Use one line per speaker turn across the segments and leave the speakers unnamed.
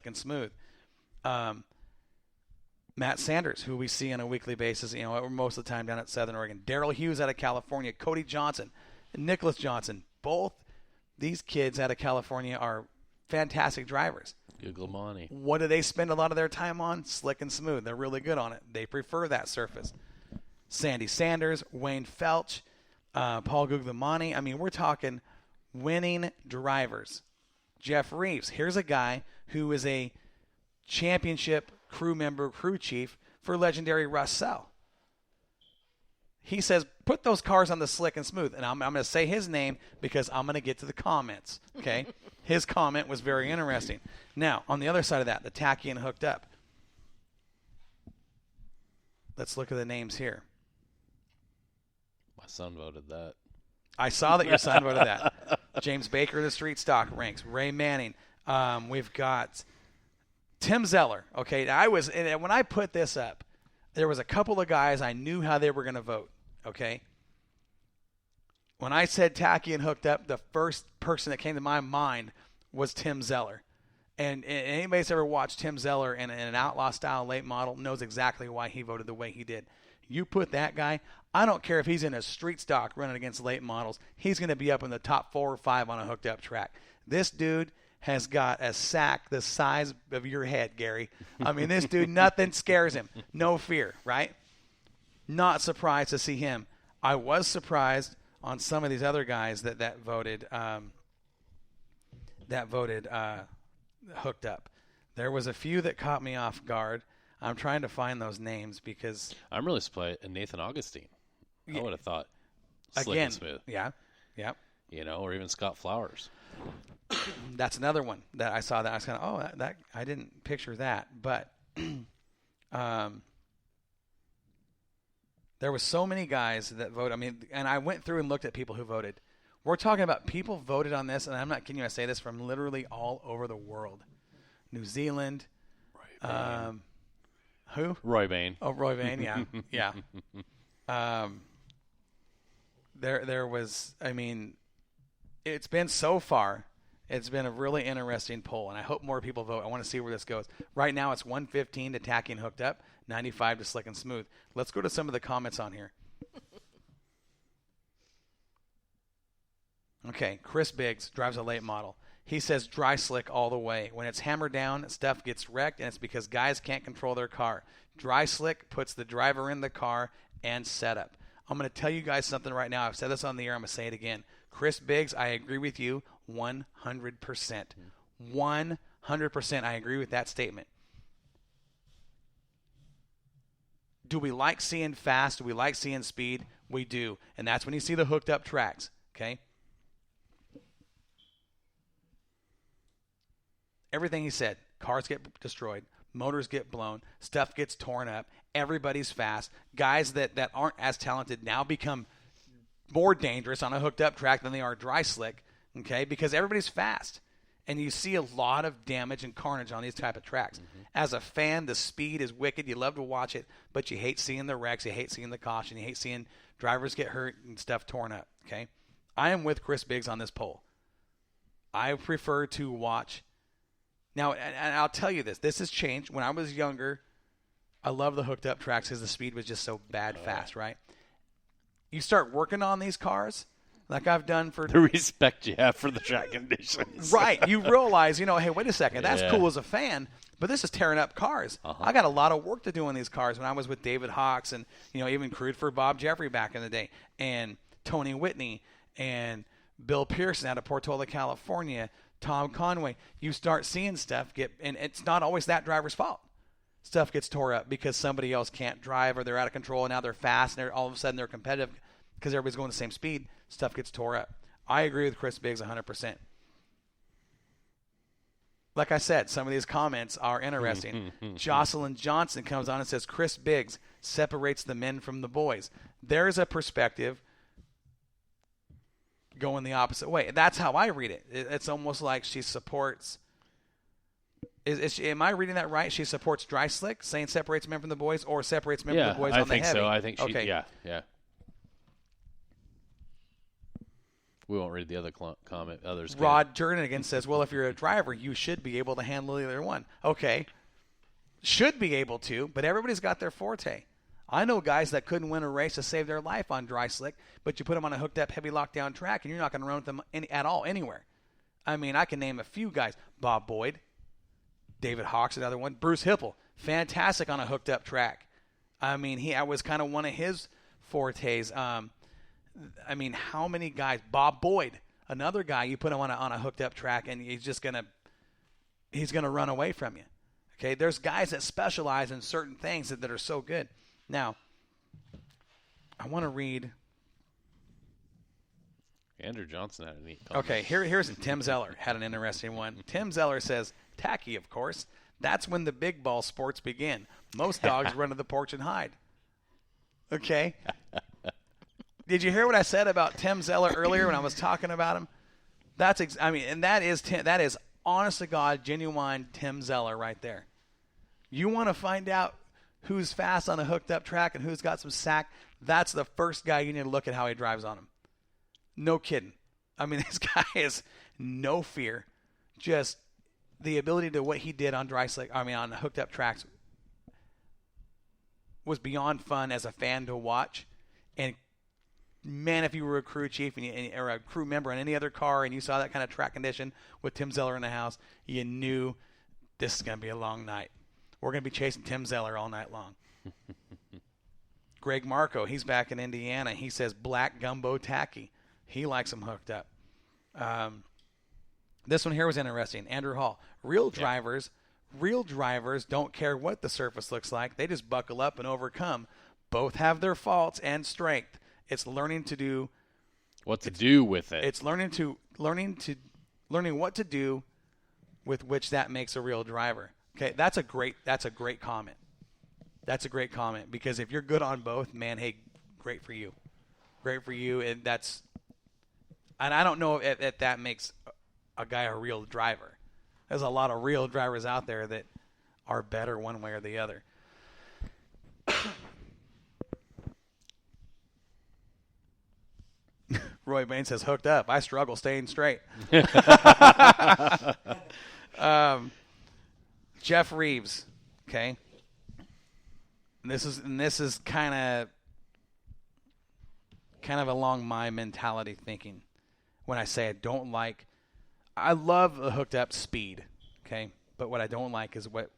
and smooth. Matt Sanders, who we see on a weekly basis, most of the time down at Southern Oregon. Darrell Hughes out of California. Cody Johnson, Nicholas Johnson. Both these kids out of California are fantastic drivers.
Guglamani.
What do they spend a lot of their time on? Slick and smooth. They're really good on it. They prefer that surface. Sandy Sanders, Wayne Felch, Paul Guglamani. I mean, we're talking winning drivers. Jeff Reeves. Here's a guy who is a championship crew member, crew chief for legendary Russell. He says, put those cars on the slick and smooth. And I'm going to say his name because I'm going to get to the comments. Okay? His comment was very interesting. Now, on the other side of that, the tacky and hooked up. Let's look at the names here.
My son voted that.
I saw that your son voted that. James Baker, the street stock ranks. Ray Manning. We've got Tim Zeller. Okay, and when I put this up, there was a couple of guys I knew how they were going to vote. Okay. When I said tacky and hooked up, the first person that came to my mind was Tim Zeller. And anybody that's ever watched Tim Zeller in an outlaw-style late model knows exactly why he voted the way he did. You put that guy, I don't care if he's in a street stock running against late models, he's going to be up in the top 4 or 5 on a hooked-up track. This dude has got a sack the size of your head, Gary. I mean, this dude, nothing scares him. No fear, right? Not surprised to see him. I was surprised on some of these other guys that voted hooked up. There was a few that caught me off guard. I'm trying to find those names because
I'm really surprised. Nathan Augustine. I would have thought slick
again,
and smooth.
Yeah.
Or even Scott Flowers.
That's another one that I saw that I was kind of, that I didn't picture that, but there was so many guys that voted. I mean, and I went through and looked at people who voted. We're talking about people voted on this, and I'm not kidding you. I say this from literally all over the world. New Zealand. Who?
Roy Bain.
Oh, Roy Bain, yeah. Yeah. There was, I mean, it's been so far, it's been a really interesting poll, and I hope more people vote. I want to see where this goes. Right now it's 115 to tacky and hooked up, 95 to slick and smooth. Let's go to some of the comments on here. Okay, Chris Biggs drives a late model. He says dry slick all the way. When it's hammered down, stuff gets wrecked, and it's because guys can't control their car. Dry slick puts the driver in the car and setup. I'm going to tell you guys something right now. I've said this on the air. I'm going to say it again. Chris Biggs, I agree with you 100%. 100% I agree with that statement. Do we like seeing fast? Do we like seeing speed? We do. And that's when you see the hooked up tracks, okay? Everything he said, cars get destroyed, motors get blown, stuff gets torn up, everybody's fast. Guys that aren't as talented now become more dangerous on a hooked up track than they are dry slick, okay, because everybody's fast. And you see a lot of damage and carnage on these type of tracks. Mm-hmm. As a fan, the speed is wicked. You love to watch it, but you hate seeing the wrecks. You hate seeing the caution. You hate seeing drivers get hurt and stuff torn up, okay? I am with Chris Biggs on this poll. I prefer to watch. Now, and I'll tell you this has changed. When I was younger, I loved the hooked up tracks because the speed was just so bad fast, right? You start working on these cars, like I've done for...
The respect you have for the track conditions.
Right. You realize, hey, wait a second. That's cool as a fan, but this is tearing up cars. Uh-huh. I got a lot of work to do on these cars when I was with David Hawks and, even crewed for Bob Jeffrey back in the day, and Tony Whitney and Bill Pearson out of Portola, California, Tom Conway. You start seeing stuff and it's not always that driver's fault. Stuff gets tore up because somebody else can't drive or they're out of control and now they're fast and all of a sudden they're competitive because everybody's going the same speed. Stuff gets tore up. I agree with Chris Biggs 100%. Like I said, some of these comments are interesting. Jocelyn Johnson comes on and says, Chris Biggs separates the men from the boys. There's a perspective going the opposite way. That's how I read it. It's almost like she supports... Am I reading that right? She supports dry slick, saying separates men from the boys, or separates men from the boys on the heavy?
Yeah, I think so. I think she. Okay. Yeah. We won't read the other comment. Others.
Rod Jernigan says, well, if you're a driver, you should be able to handle either one. Okay. Should be able to, but everybody's got their forte. I know guys that couldn't win a race to save their life on dry slick, but you put them on a hooked-up, heavy lockdown track, and you're not going to run with them at all anywhere. I mean, I can name a few guys. Bob Boyd, David Hawks, another one. Bruce Hipple, fantastic on a hooked-up track. I mean, that was kind of one of his fortes. I mean, how many guys? Bob Boyd, another guy. You put him on a hooked-up track, and he's gonna run away from you. Okay, there's guys that specialize in certain things that are so good. Now, I want to read.
Andrew Johnson had a neat comment.
Okay, here's Tim Zeller had an interesting one. Tim Zeller says, tacky, of course. That's when the big ball sports begin. Most dogs run to the porch and hide. Okay. Did you hear what I said about Tim Zeller earlier when I was talking about him? That is honest to God, genuine Tim Zeller right there. You want to find out who's fast on a hooked up track and who's got some sack? That's the first guy you need to look at how he drives on him. No kidding. I mean, this guy is no fear. Just the ability to what he did on on hooked up tracks was beyond fun as a fan to watch. And man, if you were a crew chief or a crew member in any other car and you saw that kind of track condition with Tim Zeller in the house, you knew this is going to be a long night. We're going to be chasing Tim Zeller all night long. Greg Marco, he's back in Indiana. He says black gumbo tacky. He likes them hooked up. This one here was interesting. Andrew Hall. Real drivers don't care what the surface looks like. They just buckle up and overcome. Both have their faults and strength. It's learning to do
what to do with it.
It's learning what to do with which that makes a real driver. Okay, that's a great comment. That's a great comment because if you're good on both, man, hey, great for you. Great for you, and I don't know if that makes a guy a real driver. There's a lot of real drivers out there that are better one way or the other. Roy Bain says, hooked up. I struggle staying straight. Jeff Reeves, okay. And this is kind of along my mentality thinking when I say I love the hooked up speed, okay? But what I don't like is what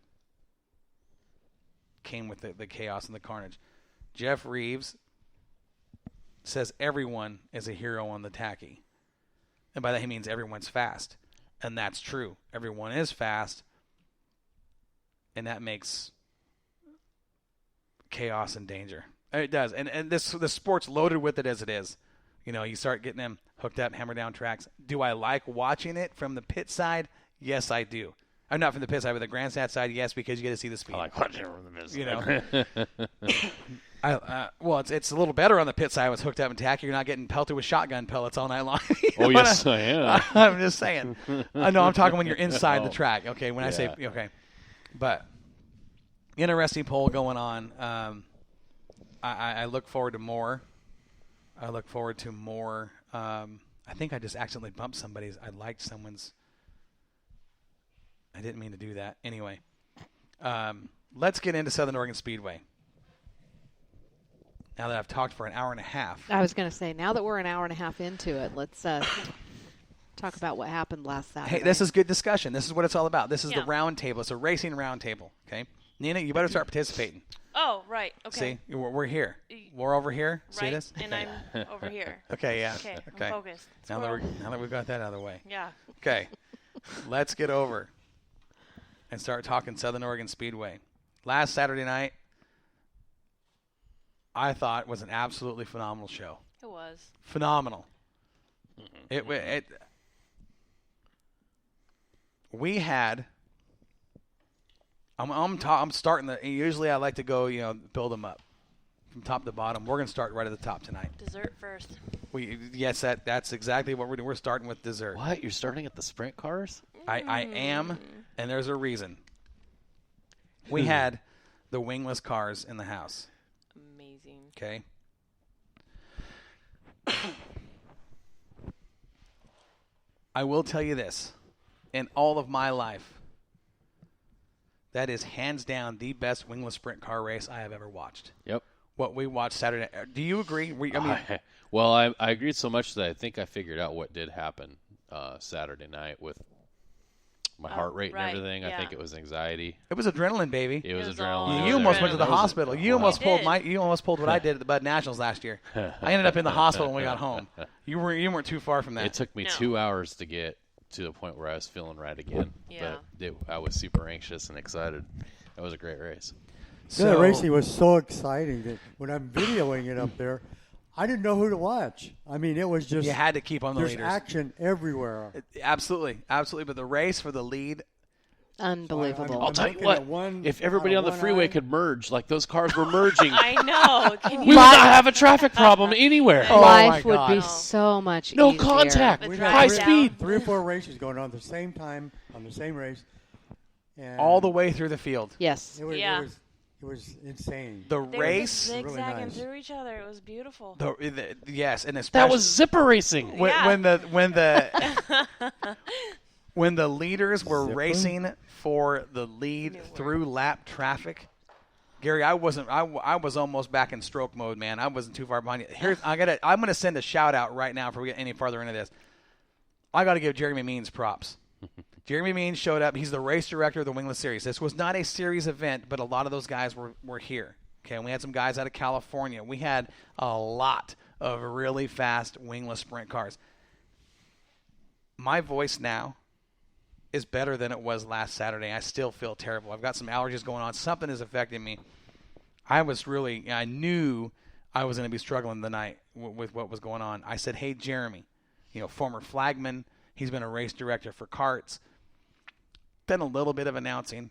came with the chaos and the carnage. Jeff Reeves says everyone is a hero on the tacky. And by that he means everyone's fast. And that's true. Everyone is fast. And that makes chaos and danger. It does. And the sport's loaded with it as it is. You know, you start getting them hooked up, hammer down tracks. Do I like watching it from the pit side? Yes, I do. I'm not from the pit side, but the grandstand side, yes, because you get to see the speed.
I like watching it from the pit side.
You know, well, it's a little better on the pit side. It was hooked up and tacky. You're not getting pelted with shotgun pellets all night long.
Yes, I am.
I'm just saying. I know I'm talking when you're inside the track. Okay, when I say okay, but interesting poll going on. I look forward to more. I think I just accidentally bumped somebody's. I liked someone's. I didn't mean to do that. Anyway, let's get into Southern Oregon Speedway. Now that I've talked for an hour and a half.
I was going to say, now that we're an hour and a half into it, let's talk about what happened last Saturday.
Hey, this is good discussion. This is what it's all about. This is the round table. It's a racing round table. Okay, Nina, you better start participating.
Oh, right. Okay.
See, we're here. We're over here.
Right,
See this?
and I'm over here.
Okay, yeah.
Okay,
Okay.
I'm focused.
Now that we've got that out of the way.
Yeah.
Okay, let's get over and start talking Southern Oregon Speedway. Last Saturday night, I thought was an absolutely phenomenal show.
It was.
Phenomenal. We had. I'm starting the. Usually I like to go, build them up from top to bottom. We're going to start right at the top tonight.
Dessert first.
Yes, that's exactly what we're doing. We're starting with dessert.
What? You're starting at the sprint cars?
I am, and there's a reason. We had the wingless cars in the house.
Amazing.
Okay. I will tell you this. In all of my life, that is hands down the best wingless sprint car race I have ever watched.
Yep.
What we watched Saturday. Do you agree?
I agreed so much that I think I figured out what did happen Saturday night with my heart rate and everything. I think it was anxiety.
It was adrenaline, baby.
It was
was
adrenaline.
all
You almost went to the hospital. You almost pulled
did.
You almost pulled what I did at the Bud Nationals last year. I ended up in the hospital when we got home. You weren't too far from that.
It took me 2 hours to get to the point where I was feeling right again.
Yeah.
But I was super anxious and excited. That was a great race.
The racing was so exciting that when I'm videoing it up there, I didn't know who to watch. I mean, it was just
You had to keep on the
there's
leaders.
action everywhere.
Absolutely. But the race for the lead.
Unbelievable.
I'll tell you
looking
what,
at one
if everybody
out
on
of
the
one
freeway
eye.
could merge like those cars were merging,
I know. Can
we
you
would not have a traffic problem anywhere.
Oh,
Life
my
would
God.
be
No.
so much
No
easier.
contact,
With
high
driving
speed.
down.
3 or 4 races going on at the same time on the same race. And
All the way through the field.
Yes.
It was insane.
The
They were just
race.
zigzagging
Really nice.
through each other. It was beautiful.
Yes, and especially
That was zipper racing.
when,
Yeah.
when the leaders were
Zipper?
ration for the lead
New word.
through lap traffic. Gary, I was almost back in stroke mode, man. I wasn't too far behind you. I'm gonna send a shout out right now before we get any farther into this. I got to give Jeremy Means props. Jeremy Means showed up. He's the race director of the Wingless Series. This was not a series event, but a lot of those guys were here. Okay, and we had some guys out of California. We had a lot of really fast wingless sprint cars. My voice now is better than it was last Saturday. I still feel terrible. I've got some allergies going on. Something is affecting me. I knew I was going to be struggling tonight with what was going on. I said, hey, Jeremy, former flagman. He's been a race director for karts. Done a little bit of announcing.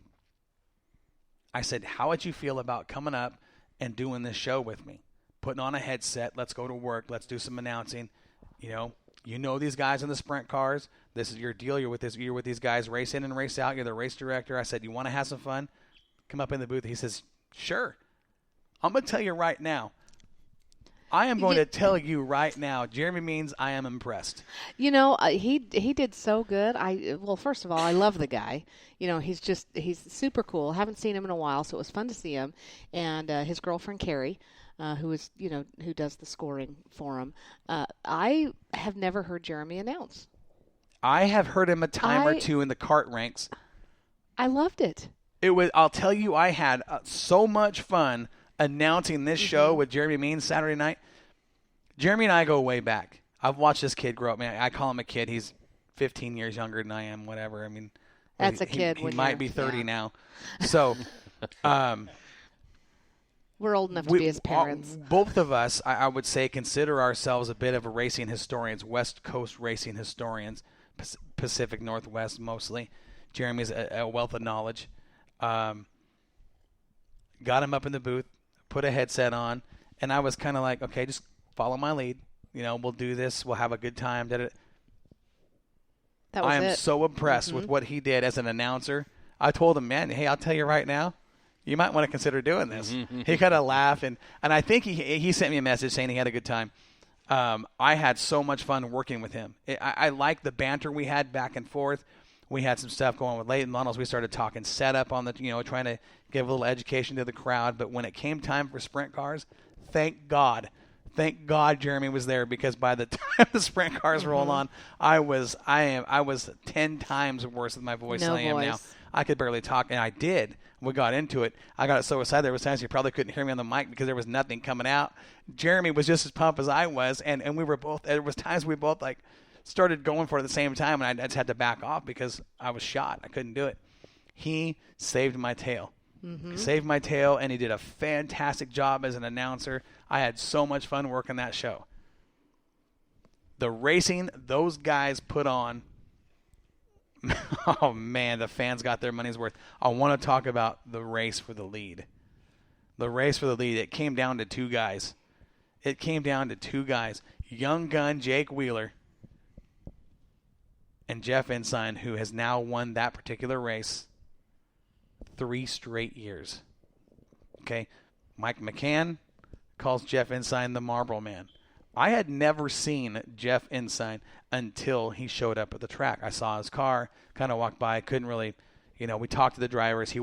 I said, how would you feel about coming up and doing this show with me? Putting on a headset. Let's go to work. Let's do some announcing. You know these guys in the sprint cars. This is your deal. You're with these guys race in and race out. You're the race director. I said, you want to have some fun? Come up in the booth. He says, sure. I'm going to tell you right now. I am going to tell you right now, Jeremy Means, I am impressed.
He did so good. First of all, I love the guy. He's super cool. Haven't seen him in a while, so it was fun to see him. And his girlfriend Carrie, who does the scoring for him. I have never heard Jeremy announce.
I have heard him a time or two in the kart ranks.
I loved it.
I'll tell you, I had so much fun announcing this show with Jeremy Means Saturday night. Jeremy and I go way back. I've watched this kid grow up. Man, I call him a kid. He's 15 years younger than I am, whatever. I mean,
That's a kid
He
when
might
you're-
be 30
yeah.
now. So,
We're old enough to be his parents.
Both of us, I would say, consider ourselves a bit of a racing historians, West Coast racing historians, Pacific Northwest mostly. Jeremy's a wealth of knowledge. Got him up in the booth, put a headset on, and I was kind of like, okay, just follow my lead. We'll do this. We'll have a good time.
That was
I am
it.
so impressed with what he did as an announcer. I told him, man, hey, I'll tell you right now, you might want to consider doing this. He kind of laughed, and I think he sent me a message saying he had a good time. I had so much fun working with him. I like the banter we had back and forth. We had some stuff going with Leighton Munnels. We started talking setup on the, trying to give a little education to the crowd. But when it came time for sprint cars, thank God Jeremy was there, because by the time the sprint cars roll on, I was 10 times worse with my voice than I am now.
voice.
I could barely talk, and I did. We got into it. I got so excited. There was times you probably couldn't hear me on the mic because there was nothing coming out. Jeremy was just as pumped as I was, and we were both. There was times we both started going for it at the same time, and I just had to back off because I was shot. I couldn't do it. He saved my tail. He saved my tail, and he did a fantastic job as an announcer. I had so much fun working that show. The racing those guys put on, oh, man, the fans got their money's worth. I want to talk about the race for the lead. The race for the lead, it came down to two guys. Young gun Jake Wheeler and Jeff Ensign, who has now won that particular race 3 straight years. Okay, Mike McCann calls Jeff Ensign the Marlboro Man. I had never seen Jeff Ensign until he showed up at the track. I saw his car, kind of walked by, couldn't really, we talked to the drivers. He